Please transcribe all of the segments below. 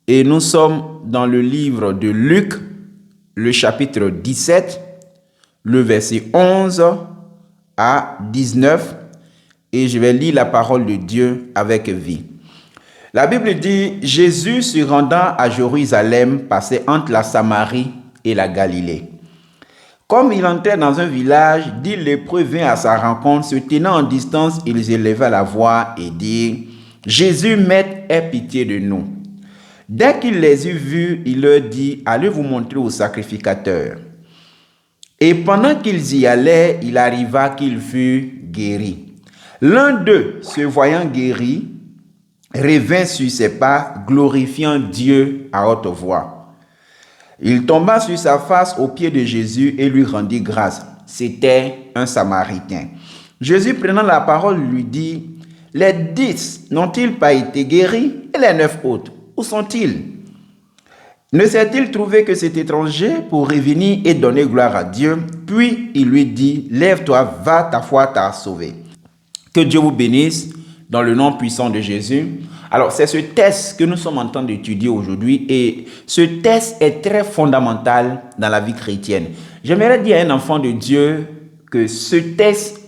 Et nous sommes dans le livre de Luc, le chapitre 17, le verset 11 à 19. Et je vais lire la parole de Dieu avec vie. La Bible dit, Jésus se rendant à Jérusalem passait entre la Samarie et la Galilée. Comme il entrait dans un village, 10 lépreux vinrent à sa rencontre, se tenant en distance, ils éleva la voix et dirent, Jésus, Maître, aie pitié de nous. Dès qu'il les eut vus, il leur dit, allez vous montrer au sacrificateur. Et pendant qu'ils y allaient, il arriva qu'il fut guéri. L'un d'eux, se voyant guéri, revint sur ses pas, glorifiant Dieu à haute voix. Il tomba sur sa face aux pieds de Jésus et lui rendit grâce. C'était un Samaritain. Jésus, prenant la parole, lui dit, les 10 n'ont-ils pas été guéris? Et les 9 autres, où sont-ils? Ne s'est-il trouvé que cet étranger pour revenir et donner gloire à Dieu? Puis il lui dit, lève-toi, va, ta foi t'a sauvé. Que Dieu vous bénisse dans le nom puissant de Jésus. Alors, c'est ce test que nous sommes en train d'étudier aujourd'hui et ce test est très fondamental dans la vie chrétienne. J'aimerais dire à un enfant de Dieu que ce test,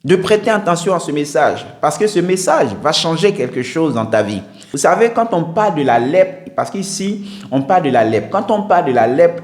de prêter attention à ce message parce que ce message va changer quelque chose dans ta vie. Vous savez, quand on parle de la lèpre, parce qu'ici, on parle de la lèpre. Quand on parle de la lèpre,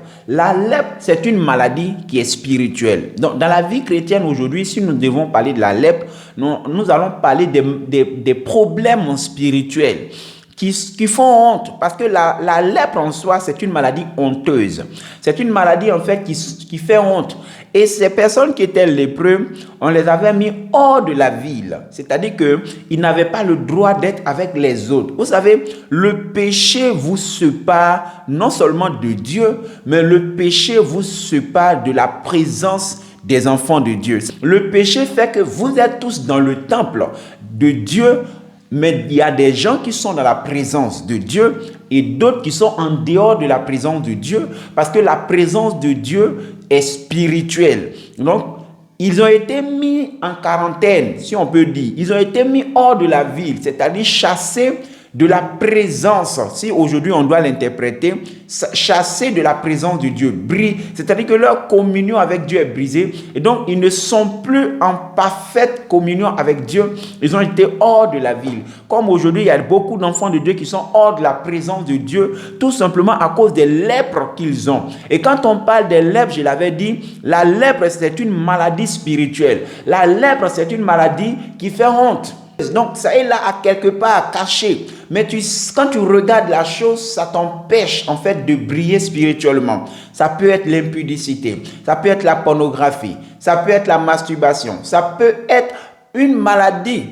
c'est une maladie qui est spirituelle. Donc, dans la vie chrétienne aujourd'hui, si nous devons parler de la lèpre, nous allons parler des problèmes spirituels qui font honte. Parce que la lèpre en soi, c'est une maladie honteuse. C'est une maladie en fait qui fait honte. Et ces personnes qui étaient lépreux, on les avait mis hors de la ville. C'est-à-dire qu'ils n'avaient pas le droit d'être avec les autres. Vous savez, le péché vous sépare non seulement de Dieu, mais le péché vous sépare de la présence des enfants de Dieu. Le péché fait que vous êtes tous dans le temple de Dieu, mais il y a des gens qui sont dans la présence de Dieu et d'autres qui sont en dehors de la présence de Dieu parce que la présence de Dieu est spirituelle. Donc, ils ont été mis en quarantaine, si on peut dire. Ils ont été mis hors de la ville, c'est-à-dire chassés de la présence, si aujourd'hui on doit l'interpréter, chassés de la présence de Dieu, c'est-à-dire que leur communion avec Dieu est brisée et donc ils ne sont plus en parfaite communion avec Dieu, ils ont été hors de la ville. Comme aujourd'hui il y a beaucoup d'enfants de Dieu qui sont hors de la présence de Dieu, tout simplement à cause des lèpres qu'ils ont. Et quand on parle des lèpres, je l'avais dit, la lèpre c'est une maladie spirituelle. La lèpre c'est une maladie qui fait honte. Donc ça est là à quelque part caché. Mais quand tu regardes la chose, ça t'empêche en fait de briller spirituellement. Ça peut être l'impudicité, ça peut être la pornographie, ça peut être la masturbation, ça peut être une maladie,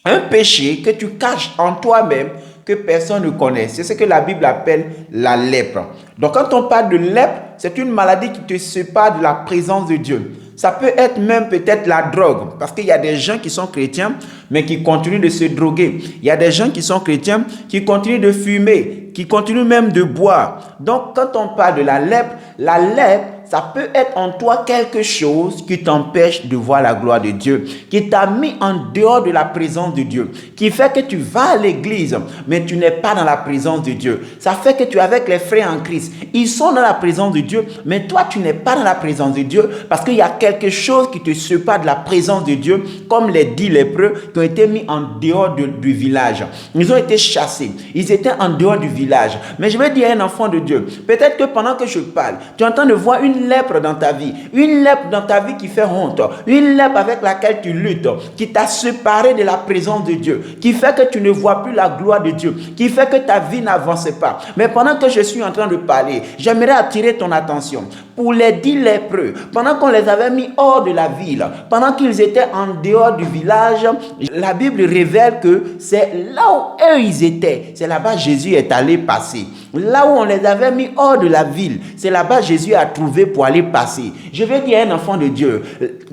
un péché que tu caches en toi-même que personne ne connaît. C'est ce que la Bible appelle la lèpre. Donc quand on parle de lèpre, c'est une maladie qui te sépare de la présence de Dieu. Ça peut être même peut-être la drogue, parce qu'il y a des gens qui sont chrétiens, mais qui continuent de se droguer. Il y a des gens qui sont chrétiens, qui continuent de fumer, qui continuent même de boire. Donc, quand on parle de la lèpre, ça peut être en toi quelque chose qui t'empêche de voir la gloire de Dieu, qui t'a mis en dehors de la présence de Dieu, qui fait que tu vas à l'église, mais tu n'es pas dans la présence de Dieu. Ça fait que tu es avec les frères en Christ. Ils sont dans la présence de Dieu, mais toi, tu n'es pas dans la présence de Dieu parce qu'il y a quelque chose qui te sépare de la présence de Dieu, comme les 10 lépreux qui ont été mis en dehors du village. Ils ont été chassés. Ils étaient en dehors du village. Mais je vais dire à un enfant de Dieu, peut-être que pendant que je parle, tu es en train de voir une lèpre dans ta vie, une lèpre dans ta vie qui fait honte, une lèpre avec laquelle tu luttes, qui t'a séparé de la présence de Dieu, qui fait que tu ne vois plus la gloire de Dieu, qui fait que ta vie n'avance pas. Mais pendant que je suis en train de parler, j'aimerais attirer ton attention pour les 10 lépreux, pendant qu'on les avait mis hors de la ville, pendant qu'ils étaient en dehors du village, la Bible révèle que c'est là où eux ils étaient, c'est là-bas Jésus est allé passer. Là où on les avait mis hors de la ville, c'est là-bas Jésus a trouvé pour aller passer. Je vais dire à un enfant de Dieu,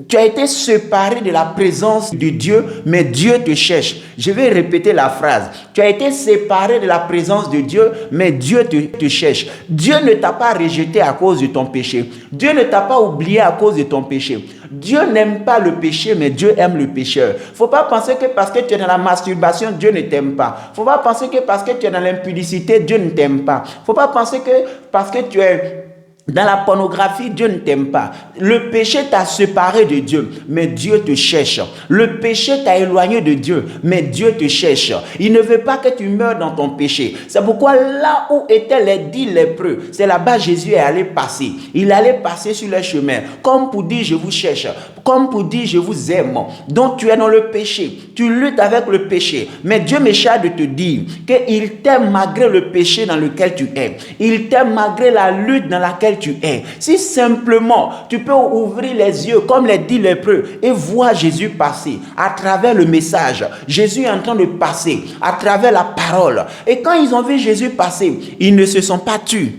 tu as été séparé de la présence de Dieu, mais Dieu te cherche. Je vais répéter la phrase. Tu as été séparé de la présence de Dieu, mais Dieu te cherche. Dieu ne t'a pas rejeté à cause de ton péché. Dieu ne t'a pas oublié à cause de ton péché. Dieu n'aime pas le péché, mais Dieu aime le pécheur. Faut pas penser que parce que tu es dans la masturbation, Dieu ne t'aime pas. Faut pas penser que parce que tu es dans l'impudicité, Dieu ne t'aime pas. Faut pas penser que parce que tu es dans la pornographie, Dieu ne t'aime pas. Le péché t'a séparé de Dieu, mais Dieu te cherche. Le péché t'a éloigné de Dieu, mais Dieu te cherche. Il ne veut pas que tu meurs dans ton péché. C'est pourquoi là où étaient les 10 lépreux, c'est là-bas Jésus est allé passer. Il allait passer sur les chemins, comme pour dire je vous cherche, comme pour dire je vous aime. Donc tu es dans le péché, tu luttes avec le péché, mais Dieu me charge de te dire qu'il t'aime malgré le péché dans lequel tu es. Il t'aime malgré la lutte dans laquelle tu es. Si simplement tu peux ouvrir les yeux comme les 10 lépreux et voir Jésus passer à travers le message, Jésus est en train de passer à travers la parole. Et quand ils ont vu Jésus passer, ils ne se sont pas tus.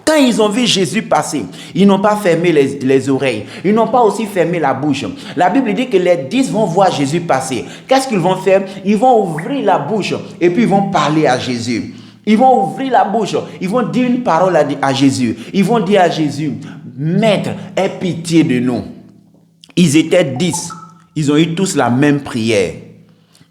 Quand ils ont vu Jésus passer, ils n'ont pas fermé les oreilles. Ils n'ont pas aussi fermé la bouche. La Bible dit que les 10 vont voir Jésus passer. Qu'est-ce qu'ils vont faire? Ils vont ouvrir la bouche et puis ils vont parler à Jésus. Ils vont ouvrir la bouche, ils vont dire une parole à Jésus. Ils vont dire à Jésus, Maître, aie pitié de nous. Ils étaient 10, ils ont eu tous la même prière.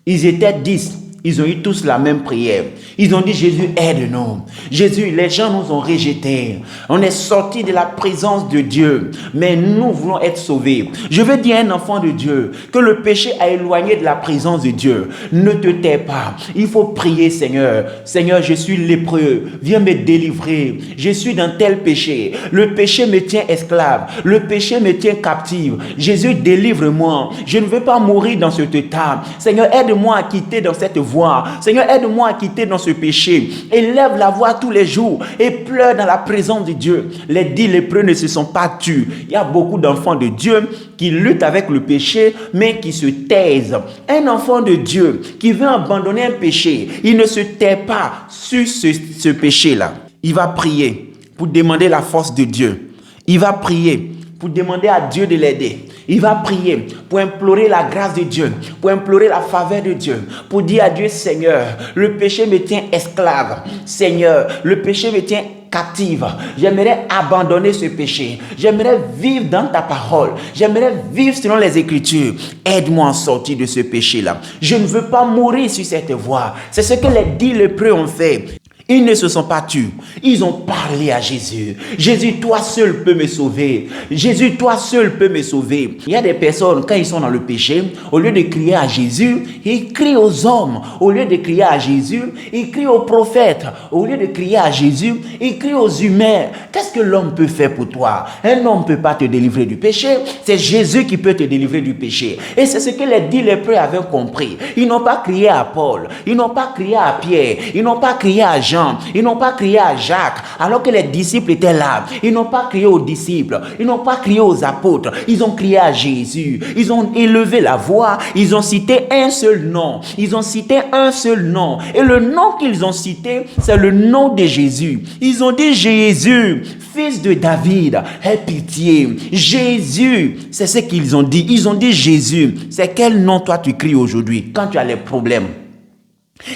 Ils étaient 10, ils ont eu tous la même prière. Ils ont dit, Jésus, aide-nous. Jésus, les gens nous ont rejetés. On est sortis de la présence de Dieu, mais nous voulons être sauvés. Je veux dire à un enfant de Dieu que le péché a éloigné de la présence de Dieu. Ne te tais pas. Il faut prier, Seigneur. Seigneur, je suis lépreux. Viens me délivrer. Je suis dans tel péché. Le péché me tient esclave. Le péché me tient captive. Jésus, délivre-moi. Je ne veux pas mourir dans cet état. Seigneur, aide-moi à quitter dans cette voie. Seigneur, aide-moi à quitter dans ce péché. Élève la voix tous les jours et pleure dans la présence de Dieu. Les 10 lépreux ne se sont pas tus. Il y a beaucoup d'enfants de Dieu qui luttent avec le péché, mais qui se taisent. Un enfant de Dieu qui veut abandonner un péché, il ne se tait pas sur ce péché-là. Il va prier pour demander la force de Dieu. Il va prier pour demander à Dieu de l'aider. Il va prier pour implorer la grâce de Dieu, pour implorer la faveur de Dieu, pour dire à Dieu, Seigneur, le péché me tient esclave. Seigneur, le péché me tient captive. J'aimerais abandonner ce péché. J'aimerais vivre dans ta parole. J'aimerais vivre selon les Écritures. Aide-moi à sortir de ce péché-là. Je ne veux pas mourir sur cette voie. C'est ce que les 10 lépreux ont fait. Ils ne se sont pas tus. Ils ont parlé à Jésus. Jésus, toi seul peux me sauver. Jésus, toi seul peux me sauver. Il y a des personnes, quand ils sont dans le péché, au lieu de crier à Jésus, ils crient aux hommes. Au lieu de crier à Jésus, ils crient aux prophètes. Au lieu de crier à Jésus, ils crient aux humains. Qu'est-ce que l'homme peut faire pour toi? Un homme ne peut pas te délivrer du péché. C'est Jésus qui peut te délivrer du péché. Et c'est ce que les 10 lépreux avaient compris. Ils n'ont pas crié à Paul. Ils n'ont pas crié à Pierre. Ils n'ont pas crié à Jean. Ils n'ont pas crié à Jacques alors que les disciples étaient là. Ils n'ont pas crié aux disciples. Ils n'ont pas crié aux apôtres. Ils ont crié à Jésus. Ils ont élevé la voix. Ils ont cité un seul nom. Ils ont cité un seul nom. Et le nom qu'ils ont cité, c'est le nom de Jésus. Ils ont dit Jésus, fils de David, aie pitié. Jésus, c'est ce qu'ils ont dit. Ils ont dit Jésus. C'est quel nom toi tu cries aujourd'hui quand tu as les problèmes?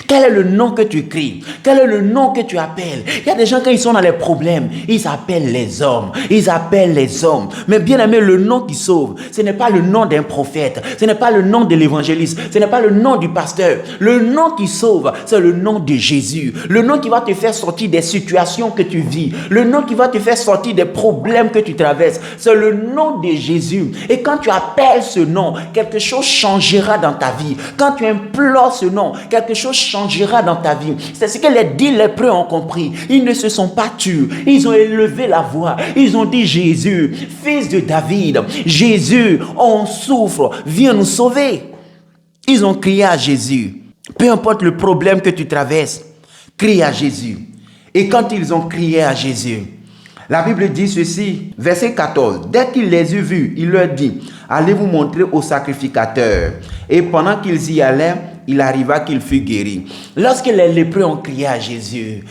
Quel est le nom que tu cries? Quel est le nom que tu appelles? Il y a des gens, quand ils sont dans les problèmes, ils appellent les hommes. Ils appellent les hommes. Mais bien aimé, le nom qui sauve, ce n'est pas le nom d'un prophète. Ce n'est pas le nom de l'évangéliste. Ce n'est pas le nom du pasteur. Le nom qui sauve, c'est le nom de Jésus. Le nom qui va te faire sortir des situations que tu vis. Le nom qui va te faire sortir des problèmes que tu traverses. C'est le nom de Jésus. Et quand tu appelles ce nom, quelque chose changera dans ta vie. Quand tu implores ce nom, quelque chose changera dans ta vie. C'est ce que les 10 lépreux ont compris. Ils ne se sont pas tus. Ils ont élevé la voix. Ils ont dit Jésus, fils de David. Jésus, on souffre. Viens nous sauver. Ils ont crié à Jésus. Peu importe le problème que tu traverses, crie à Jésus. Et quand ils ont crié à Jésus, la Bible dit ceci, verset 14. Dès qu'il les eut vus, il leur dit, allez vous montrer au sacrificateur. Et pendant qu'ils y allaient, il arriva qu'il fut guéri. Lorsque les lépreux ont crié à Jésus,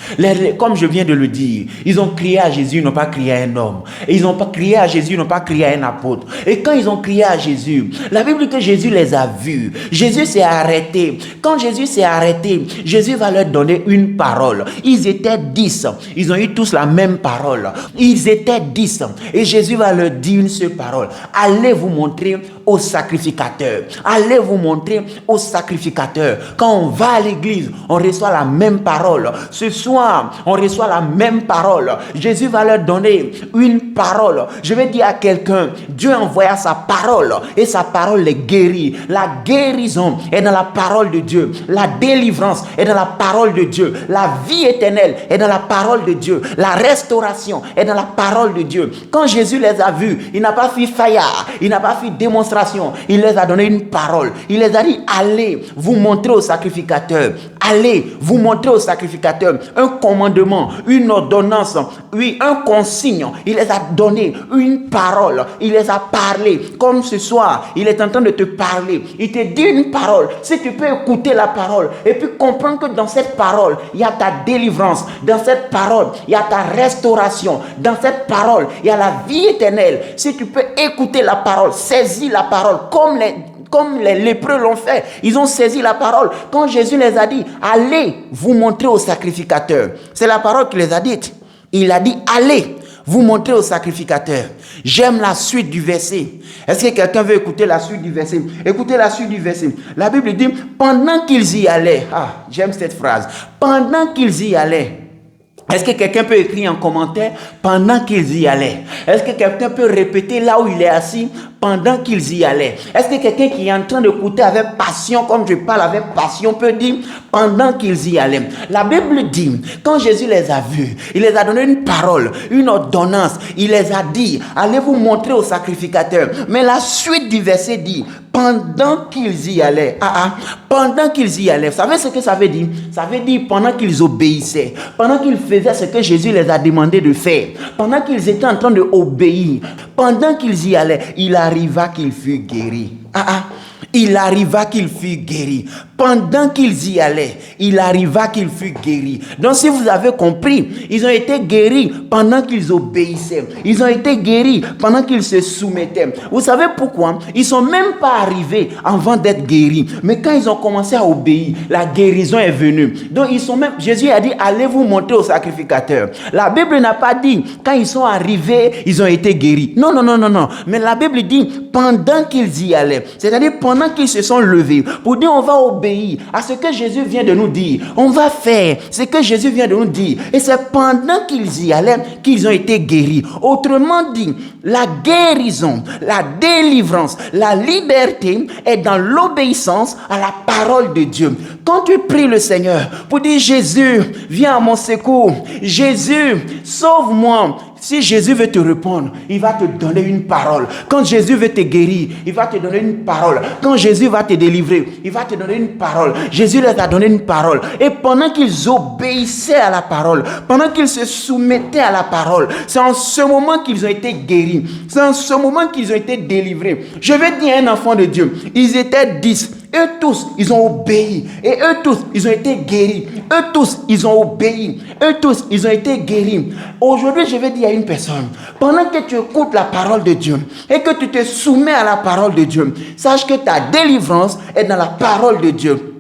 comme je viens de le dire, ils ont crié à Jésus, ils n'ont pas crié à un homme. Et ils n'ont pas crié à Jésus, ils n'ont pas crié à un apôtre. Et quand ils ont crié à Jésus, la Bible dit que Jésus les a vus. Jésus s'est arrêté. Quand Jésus s'est arrêté, Jésus va leur donner une parole. Ils étaient 10. Ils ont eu tous la même parole. Ils étaient 10. Et Jésus va leur dire une seule parole. Allez vous montrer au sacrificateur. Allez vous montrer au sacrificateur. Quand on va à l'église, on reçoit la même parole. Ce soir, on reçoit la même parole. Jésus va leur donner une parole. Je vais dire à quelqu'un, Dieu envoya sa parole et sa parole les guérit. La guérison est dans la parole de Dieu. La délivrance est dans la parole de Dieu. La vie éternelle est dans la parole de Dieu. La restauration est dans la parole de Dieu. Quand Jésus les a vus, il n'a pas fait faillard, il n'a pas fait démonstration. Il les a donné une parole. Il les a dit, allez vous montrer au sacrificateur. Allez vous montrer au sacrificateur. Un commandement, une ordonnance, oui, un consigne. Il les a donné une parole. Il les a parlé. Comme ce soir, il est en train de te parler. Il te dit une parole. Si tu peux écouter la parole et puis comprendre que dans cette parole, il y a ta délivrance. Dans cette parole, il y a ta restauration. Dans cette parole, il y a la vie éternelle. Si tu peux écouter la parole, saisis la parole comme les lépreux l'ont fait. Ils ont saisi la parole. Quand Jésus les a dit, allez vous montrer au sacrificateur. C'est la parole qu'il les a dite. Il a dit, allez vous montrer au sacrificateur. J'aime la suite du verset. Est-ce que quelqu'un veut écouter la suite du verset? Écoutez la suite du verset. La Bible dit, pendant qu'ils y allaient. Ah, j'aime cette phrase. Pendant qu'ils y allaient. Est-ce que quelqu'un peut écrire en commentaire pendant qu'ils y allaient? Est-ce que quelqu'un peut répéter là où il est assis pendant qu'ils y allaient? Est-ce que quelqu'un qui est en train d'écouter avec passion, comme je parle avec passion, peut dire pendant qu'ils y allaient? La Bible dit, quand Jésus les a vus, il les a donné une parole, une ordonnance. Il les a dit, allez vous montrer au sacrificateur. Mais la suite du verset dit, pendant qu'ils y allaient. Pendant qu'ils y allaient. Vous savez ce que ça veut dire? Ça veut dire pendant qu'ils obéissaient. Pendant qu'ils faisaient ce que Jésus les a demandé de faire. Pendant qu'ils étaient en train d'obéir. Pendant qu'ils y allaient, il arriva qu'il fut guéri. Il arriva qu'il fut guéri. Pendant qu'ils y allaient, il arriva qu'il fut guéri. Donc si vous avez compris, ils ont été guéris pendant qu'ils obéissaient. Ils ont été guéris pendant qu'ils se soumettaient. Vous savez pourquoi? Ils ne sont même pas arrivés avant d'être guéris. Mais quand ils ont commencé à obéir, la guérison est venue. Donc ils sont même, Jésus a dit, allez vous montrer au sacrificateur. La Bible n'a pas dit, quand ils sont arrivés, ils ont été guéris. Non. Mais la Bible dit, pendant qu'ils y allaient. C'est-à-dire pendant qu'ils se sont levés. Pour dire, on va obéir à ce que Jésus vient de nous dire. On va faire ce que Jésus vient de nous dire. Et c'est pendant qu'ils y allaient qu'ils ont été guéris. Autrement dit, la guérison, la délivrance, la liberté est dans l'obéissance à la parole de Dieu. Quand tu pries le Seigneur pour dire Jésus, viens à mon secours. Jésus, sauve-moi. Si Jésus veut te répondre, il va te donner une parole. Quand Jésus veut te guérir, il va te donner une parole. Quand Jésus va te délivrer, il va te donner une parole. Jésus leur a donné une parole. Et pendant qu'ils obéissaient à la parole, pendant qu'ils se soumettaient à la parole, c'est en ce moment qu'ils ont été guéris. C'est en ce moment qu'ils ont été délivrés. Je vais dire à un enfant de Dieu, ils étaient 10. Eux tous, ils ont obéi. Et eux tous, ils ont été guéris. Eux tous, ils ont obéi. Eux tous, ils ont été guéris. Aujourd'hui, je vais dire à une personne, pendant que tu écoutes la parole de Dieu et que tu te soumets à la parole de Dieu, sache que ta délivrance est dans la parole de Dieu.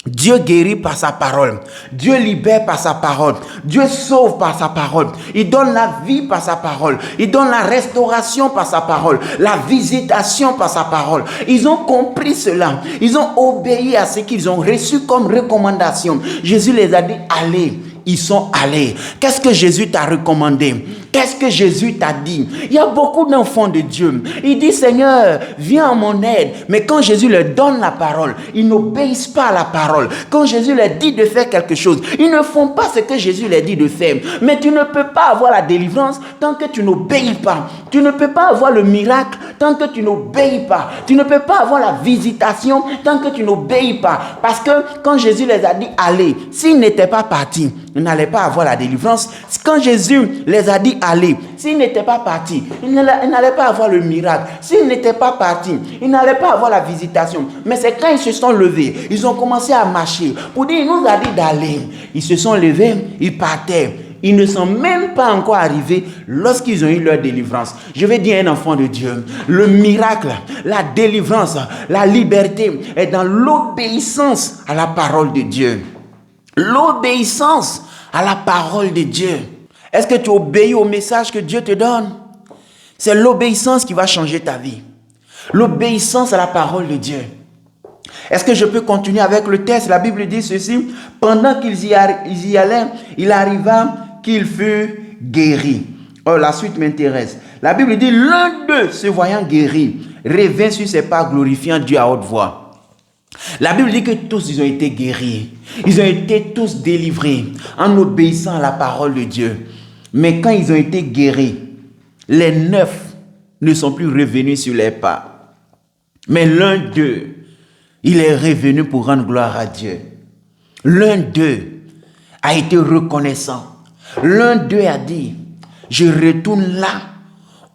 Dieu guérit par sa parole. Dieu libère par sa parole. Dieu sauve par sa parole. Il donne la vie par sa parole. Il donne la restauration par sa parole. La visitation par sa parole. Ils ont compris cela. Ils ont obéi à ce qu'ils ont reçu comme recommandation. Jésus les a dit, allez. Ils sont allés. Qu'est-ce que Jésus t'a recommandé? Qu'est-ce que Jésus t'a dit? Il y a beaucoup d'enfants de Dieu. Ils disent, Seigneur, viens à mon aide. Mais quand Jésus leur donne la parole, ils n'obéissent pas à la parole. Quand Jésus leur dit de faire quelque chose, ils ne font pas ce que Jésus leur dit de faire. Mais tu ne peux pas avoir la délivrance tant que tu n'obéis pas. Tu ne peux pas avoir le miracle tant que tu n'obéis pas. Tu ne peux pas avoir la visitation tant que tu n'obéis pas. Parce que quand Jésus les a dit allez, s'ils n'étaient pas partis, ils n'allaient pas avoir la délivrance. Quand Jésus les a dit allez, s'ils n'étaient pas partis, ils n'allaient pas avoir le miracle. S'ils n'étaient pas partis, ils n'allaient pas avoir la visitation. Mais c'est quand ils se sont levés, ils ont commencé à marcher pour dire il nous a dit d'aller. Ils se sont levés, ils partaient. Ils ne sont même pas encore arrivés lorsqu'ils ont eu leur délivrance. Je vais dire à un enfant de Dieu, le miracle, la délivrance, la liberté est dans l'obéissance à la parole de Dieu. L'obéissance à la parole de Dieu. Est-ce que tu obéis au message que Dieu te donne? C'est l'obéissance qui va changer ta vie. L'obéissance à la parole de Dieu. Est-ce que je peux continuer avec le texte? La Bible dit ceci. Pendant qu'ils y allaient, il arriva qu'il fut guéri. Oh, la suite m'intéresse. La Bible dit, l'un d'eux, se voyant guéri, revint sur ses pas glorifiant Dieu à haute voix. La Bible dit que tous, ils ont été guéris. Ils ont été tous délivrés en obéissant à la parole de Dieu. Mais quand ils ont été guéris, les 9 ne sont plus revenus sur les pas. Mais l'un d'eux, il est revenu pour rendre gloire à Dieu. L'un d'eux a été reconnaissant. L'un d'eux a dit, je retourne là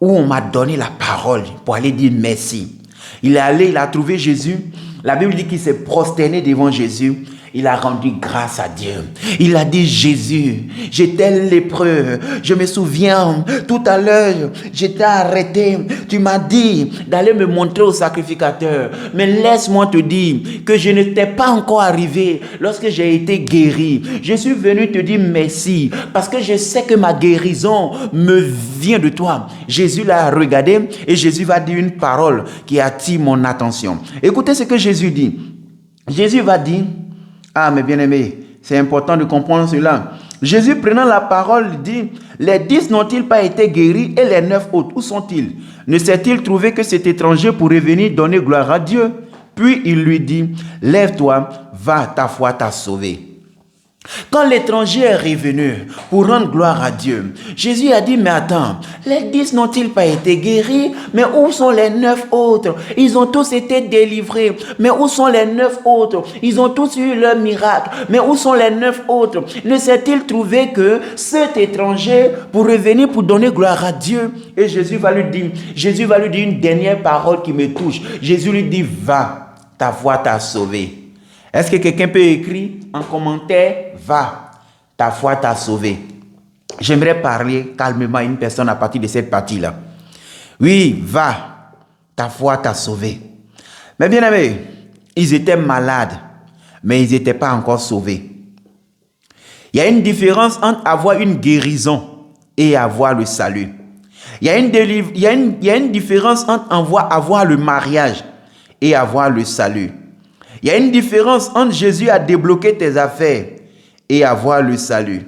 où on m'a donné la parole pour aller dire merci. Il est allé, il a trouvé Jésus. La Bible dit qu'il s'est prosterné devant Jésus. Il a rendu grâce à Dieu. Il a dit, Jésus, j'étais lépreux. Je me souviens, tout à l'heure, j'étais arrêté. Tu m'as dit d'aller me montrer au sacrificateur. Mais laisse-moi te dire que je n'étais pas encore arrivé lorsque j'ai été guéri. Je suis venu te dire merci parce que je sais que ma guérison me vient de toi. Jésus l'a regardé et Jésus va dire une parole qui attire mon attention. Écoutez ce que Jésus dit. Jésus va dire, ah, mes bien-aimés, c'est important de comprendre cela. Jésus, prenant la parole, dit, les 10 n'ont-ils pas été guéris et les 9 autres, où sont-ils? Ne s'est-il trouvé que cet étranger pour revenir donner gloire à Dieu? Puis il lui dit, lève-toi, va, ta foi t'a sauvé. Quand l'étranger est revenu pour rendre gloire à Dieu, Jésus a dit, mais attends, les 10 n'ont-ils pas été guéris? Mais où sont les 9 autres? Ils ont tous été délivrés. Mais où sont les 9 autres? Ils ont tous eu leur miracle. Mais où sont les 9 autres? Ne s'est-il trouvé que cet étranger pour revenir pour donner gloire à Dieu? Et Jésus va lui dire une dernière parole qui me touche. Jésus lui dit, va, ta foi t'a sauvé. Est-ce que quelqu'un peut écrire en commentaire, va, ta foi t'a sauvé? J'aimerais parler calmement à une personne à partir de cette partie-là. Oui, va, ta foi t'a sauvé. Mais bien aimé, ils étaient malades, mais ils n'étaient pas encore sauvés. Il y a une différence entre avoir une guérison et avoir le salut. Il y a une différence entre avoir le mariage et avoir le salut. Il y a une différence entre Jésus a débloqué tes affaires et avoir le salut.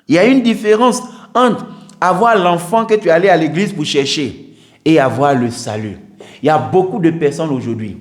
Il y a une différence entre avoir l'enfant que tu es allé à l'église pour chercher et avoir le salut. Il y a beaucoup de personnes aujourd'hui,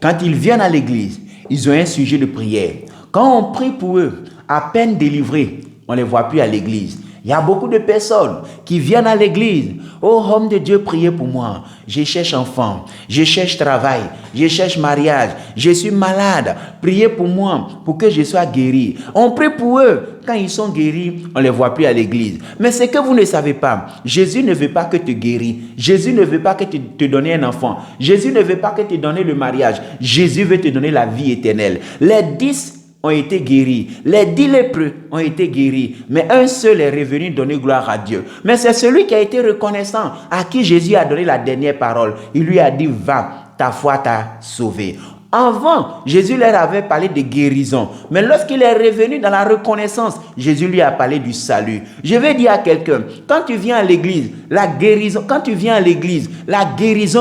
quand ils viennent à l'église, ils ont un sujet de prière. Quand on prie pour eux, à peine délivrés, on ne les voit plus à l'église. Il y a beaucoup de personnes qui viennent à l'église. Oh, homme de Dieu, priez pour moi. Je cherche enfant, je cherche travail, je cherche mariage, je suis malade. Priez pour moi, pour que je sois guéri. On prie pour eux. Quand ils sont guéris, on ne les voit plus à l'église. Mais ce que vous ne savez pas, Jésus ne veut pas que tu guéris. Jésus ne veut pas que tu te donnes un enfant. Jésus ne veut pas que tu donnes le mariage. Jésus veut te donner la vie éternelle. Les 10 ont été guéris. Les 10 lépreux ont été guéris. Mais un seul est revenu donner gloire à Dieu. Mais c'est celui qui a été reconnaissant, à qui Jésus a donné la dernière parole. Il lui a dit, va, ta foi t'a sauvé. Avant, Jésus leur avait parlé de guérison. Mais lorsqu'il est revenu dans la reconnaissance, Jésus lui a parlé du salut. Je vais dire à quelqu'un, quand tu viens à l'église, la guérison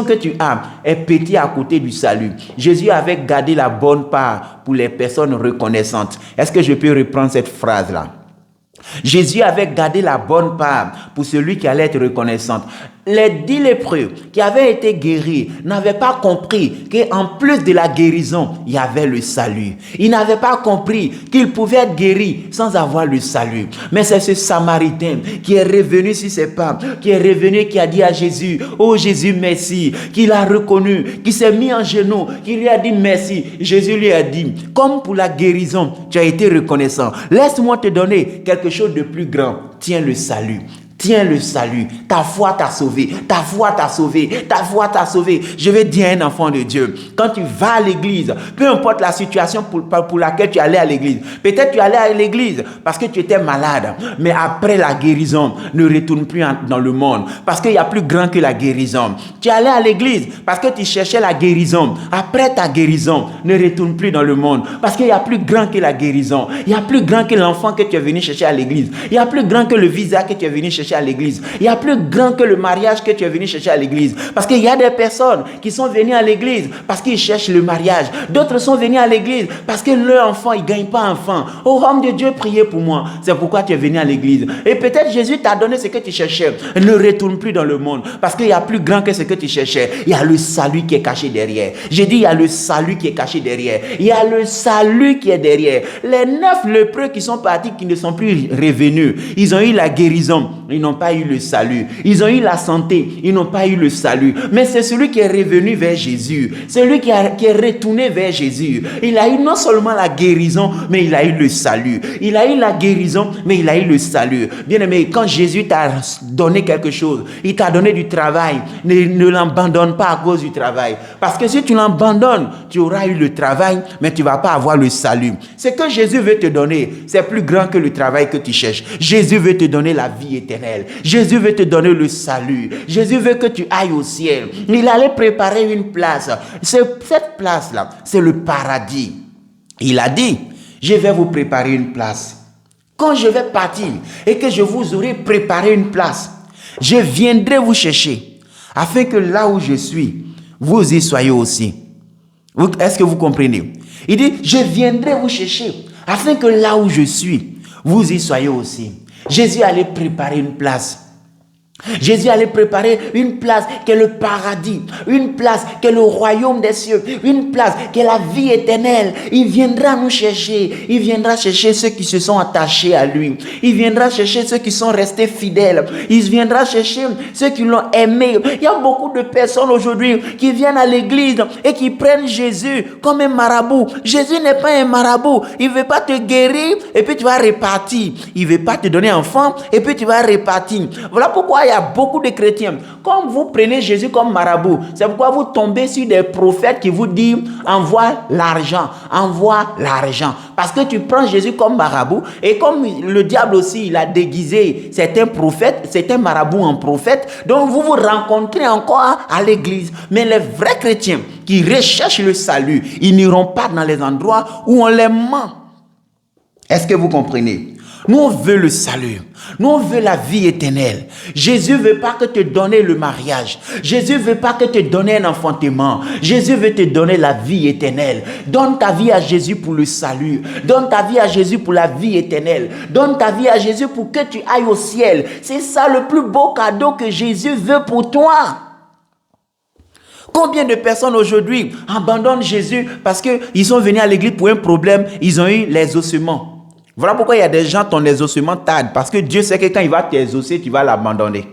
que tu as est petite à côté du salut. Jésus avait gardé la bonne part pour les personnes reconnaissantes. Est-ce que je peux reprendre cette phrase-là? Jésus avait gardé la bonne part pour celui qui allait être reconnaissant. les 10 lépreux qui avaient été guéris n'avaient pas compris qu'en plus de la guérison, il y avait le salut. Ils n'avaient pas compris qu'ils pouvaient être guéris sans avoir le salut. Mais c'est ce Samaritain qui est revenu sur ses pas, qui est revenu, qui a dit à Jésus, oh Jésus, merci, qui l'a reconnu, qui s'est mis en genoux, qui lui a dit merci. Jésus lui a dit, comme pour la guérison, tu as été reconnaissant. Laisse-moi te donner quelque chose de plus grand. Tiens le salut. Tiens le salut. Ta foi t'a sauvé. Ta foi t'a sauvé. Ta foi t'a sauvé. Je vais dire à un enfant de Dieu, quand tu vas à l'église, peu importe la situation pour laquelle tu allais à l'église, peut-être tu allais à l'église parce que tu étais malade, mais après la guérison, ne retourne plus dans le monde parce qu'il y a plus grand que la guérison. Tu allais à l'église parce que tu cherchais la guérison. Après ta guérison, ne retourne plus dans le monde parce qu'il y a plus grand que la guérison. Il y a plus grand que l'enfant que tu es venu chercher à l'église. Il y a plus grand que le visa que tu es venu chercher à l'église. Il y a plus grand que le mariage que tu es venu chercher à l'église. Parce qu'il y a des personnes qui sont venues à l'église parce qu'ils cherchent le mariage. D'autres sont venus à l'église parce que leur enfant, il ne gagne pas enfant. Oh, homme de Dieu, priez pour moi. C'est pourquoi tu es venu à l'église. Et peut-être Jésus t'a donné ce que tu cherchais. Ne retourne plus dans le monde parce qu'il y a plus grand que ce que tu cherchais. Il y a le salut qui est caché derrière. J'ai dit, il y a le salut qui est caché derrière. Il y a le salut qui est derrière. Les 9 lépreux qui sont partis, qui ne sont plus revenus, ils ont eu la guérison. Ils n'ont pas eu le salut. Ils ont eu la santé. Ils n'ont pas eu le salut. Mais c'est celui qui est revenu vers Jésus. Celui qui est retourné vers Jésus. Il a eu non seulement la guérison, mais il a eu le salut. Il a eu la guérison, mais il a eu le salut. Bien aimé, quand Jésus t'a donné quelque chose, il t'a donné du travail, ne l'abandonne pas à cause du travail. Parce que si tu l'abandonnes, tu auras eu le travail, mais tu ne vas pas avoir le salut. Ce que Jésus veut te donner, c'est plus grand que le travail que tu cherches. Jésus veut te donner la vie éternelle. Jésus veut te donner le salut. Jésus veut que tu ailles au ciel. Il allait préparer une place. Cette place-là, c'est le paradis. Il a dit, je vais vous préparer une place. Quand je vais partir et que je vous aurai préparé une place, je viendrai vous chercher afin que là où je suis, vous y soyez aussi. Est-ce que vous comprenez? Il dit, je viendrai vous chercher afin que là où je suis, vous y soyez aussi. Jésus allait préparer une place. Jésus allait préparer une place qui est le paradis, une place qui est le royaume des cieux, une place qui est la vie éternelle. Il viendra nous chercher, il viendra chercher ceux qui se sont attachés à lui, il viendra chercher ceux qui sont restés fidèles, il viendra chercher ceux qui l'ont aimé. Il y a beaucoup de personnes aujourd'hui qui viennent à l'église et qui prennent Jésus comme un marabout. Jésus n'est pas un marabout, il ne veut pas te guérir et puis tu vas repartir. Il ne veut pas te donner enfant et puis tu vas repartir. Voilà pourquoi il y a beaucoup de chrétiens. Comme vous prenez Jésus comme marabout, c'est pourquoi vous tombez sur des prophètes qui vous disent envoie l'argent, envoie l'argent. Parce que tu prends Jésus comme marabout et comme le diable aussi, il a déguisé certains prophètes, certains marabouts en prophètes, donc vous vous rencontrez encore à l'église. Mais les vrais chrétiens qui recherchent le salut, ils n'iront pas dans les endroits où on les ment. Est-ce que vous comprenez? Nous, on veut le salut. Nous, on veut la vie éternelle. Jésus ne veut pas que te donner le mariage. Jésus ne veut pas que te donner un enfantement. Jésus veut te donner la vie éternelle. Donne ta vie à Jésus pour le salut. Donne ta vie à Jésus pour la vie éternelle. Donne ta vie à Jésus pour que tu ailles au ciel. C'est ça le plus beau cadeau que Jésus veut pour toi. Combien de personnes aujourd'hui abandonnent Jésus parce qu'ils sont venus à l'église pour un problème, ils ont eu les ossements. Voilà pourquoi il y a des gens, ton exaucement tarde. Parce que Dieu sait que quand il va t'exaucer, tu vas l'abandonner.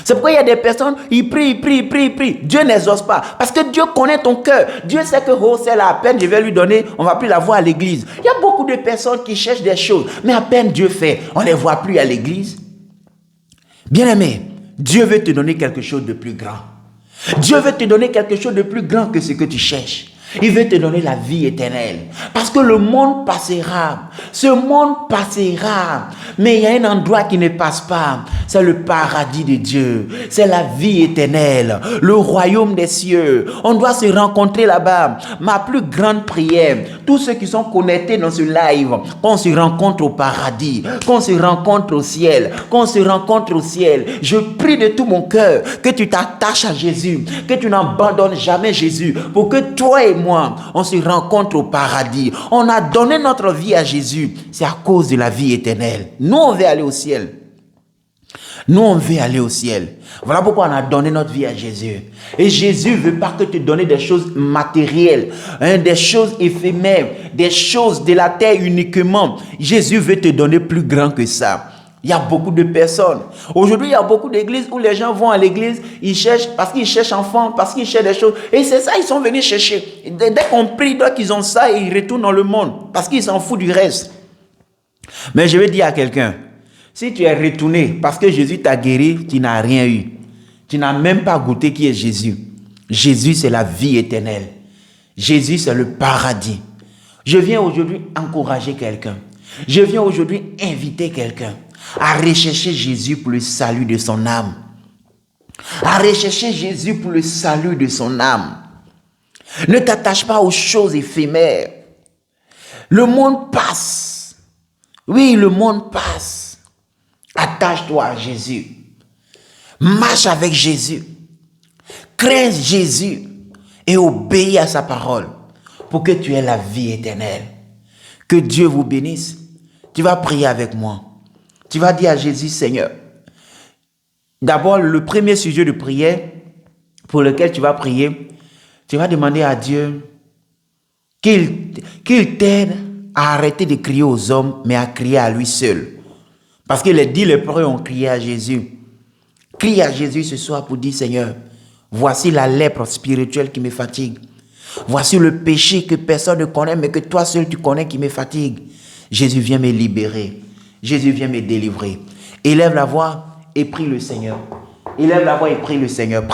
C'est pourquoi il y a des personnes, ils prient. Dieu n'exauce pas. Parce que Dieu connaît ton cœur. Dieu sait que c'est la peine, je vais lui donner, on ne va plus la voir à l'église. Il y a beaucoup de personnes qui cherchent des choses. Mais à peine Dieu fait, on ne les voit plus à l'église. Bien-aimé, Dieu veut te donner quelque chose de plus grand. Dieu veut te donner quelque chose de plus grand que ce que tu cherches. Il veut te donner la vie éternelle. Parce que le monde passera. Ce monde passera. Mais il y a un endroit qui ne passe pas. C'est le paradis de Dieu. C'est la vie éternelle. Le royaume des cieux. On doit se rencontrer là-bas. Ma plus grande prière, tous ceux qui sont connectés dans ce live, qu'on se rencontre au paradis, qu'on se rencontre au ciel, qu'on se rencontre au ciel. Je prie de tout mon cœur que tu t'attaches à Jésus, que tu n'abandonnes jamais Jésus, pour que toi et moi, on se rencontre au paradis. On a donné notre vie à Jésus. C'est à cause de la vie éternelle. Nous, on veut aller au ciel. Nous, on veut aller au ciel. Voilà pourquoi on a donné notre vie à Jésus. Et Jésus ne veut pas que te donner des choses matérielles, des choses éphémères, des choses de la terre uniquement. Jésus veut te donner plus grand que ça. Il y a beaucoup de personnes. Aujourd'hui, il y a beaucoup d'églises où les gens vont à l'église, ils cherchent, parce qu'ils cherchent enfants, parce qu'ils cherchent des choses. Et c'est ça, ils sont venus chercher. Dès qu'on prie, dès qu'ils ont ça, ils retournent dans le monde, parce qu'ils s'en foutent du reste. Mais je vais dire à quelqu'un, si tu es retourné parce que Jésus t'a guéri, tu n'as rien eu. Tu n'as même pas goûté qui est Jésus. Jésus, c'est la vie éternelle. Jésus, c'est le paradis. Je viens aujourd'hui encourager quelqu'un. Je viens aujourd'hui inviter quelqu'un à rechercher Jésus pour le salut de son âme. À rechercher Jésus pour le salut de son âme. Ne t'attache pas aux choses éphémères. Le monde passe. Oui, le monde passe. Attache-toi à Jésus. Marche avec Jésus. Crains Jésus et obéis à sa parole pour que tu aies la vie éternelle. Que Dieu vous bénisse. Tu vas prier avec moi. Tu vas dire à Jésus, Seigneur. D'abord, le premier sujet de prière pour lequel tu vas prier, tu vas demander à Dieu qu'il t'aide à arrêter de crier aux hommes, mais à crier à lui seul. Parce que les 10 lépreux ont crié à Jésus. Crie à Jésus ce soir pour dire, Seigneur, voici la lèpre spirituelle qui me fatigue. Voici le péché que personne ne connaît, mais que toi seul tu connais qui me fatigue. Jésus vient me libérer. Jésus vient me délivrer. Élève la voix et prie le Seigneur. Élève la voix et prie le Seigneur.